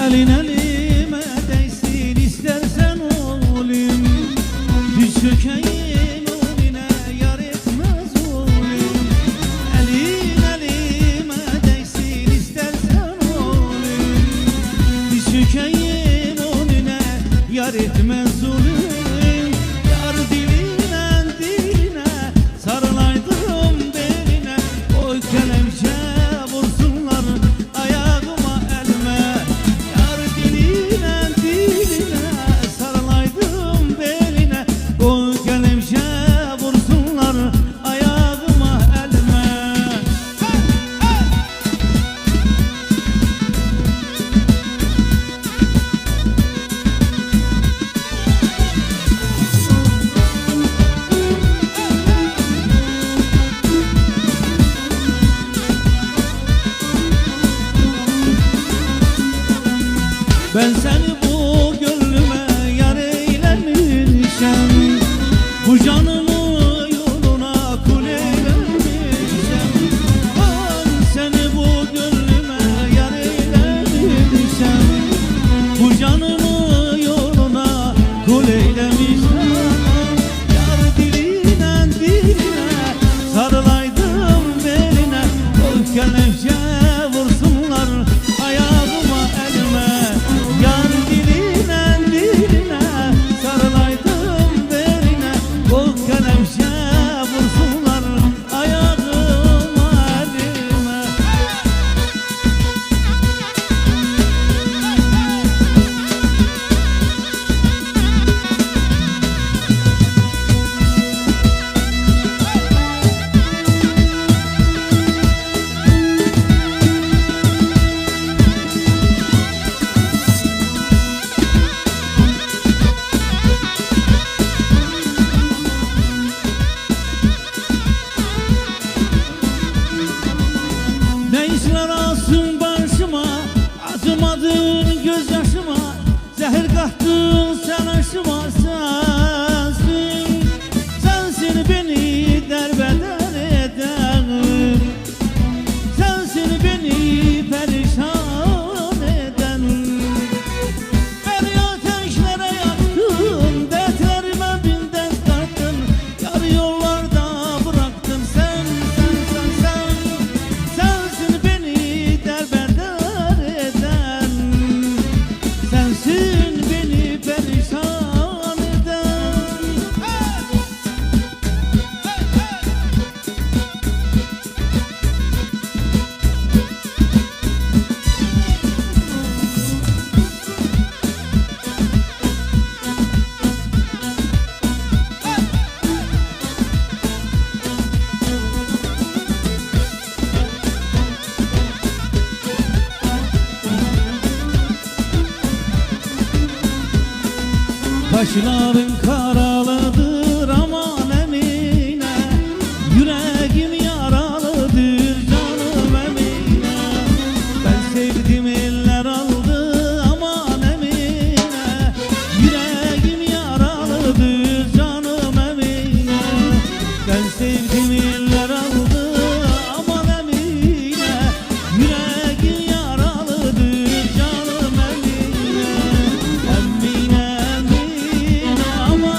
Elin elime değsin istersen olayım, düz çökeyim önüne yar etmez olayım. Elin elime değsin istersen olayım, düz çökeyim önüne yar etmez olayım. Yar diline diline sarılaydım beline, oy kelepçe vursunlar ayağıma elime. Yar diline diline sarılaydım beline, oy kelepçe vursunlar ayağıma elime. Ben seni bu gönlüme yar eylemişem, bu canımı yoluna kul eylemişem. Ben seni bu gönlüme yar eylemişem, bu canımı yoluna kul eylemişem. Yar diline diline sarılaydım beline, o kelepçe vursunlar ayağıma elime. Yar diline diline sarılaydım beline, o kelepçe vursunlar ayağıma elime. Ne işler alsın başıma, acımadın gözyaşıma, zehir kattın sen aşıma. Sensin, sensin beni derbeder eden, sensin beni perişan eden. Beni ateşlere yaktın, dertlerime bin dert kattın, yarı yollarda bıraktın. Sen sensin beni derbeder eden, sensin beni perişan eden. Kaşların karalıdır aman Emine, yüreğim yaralıdır canım Emine. Ben sevdim eller aldı aman Emine, yüreğim yaralıdır canım Emine. Ben sevdim eller aldı aman Emine, yüreğim yaralıdır canım Emine. Emine Emine aman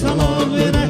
salam verə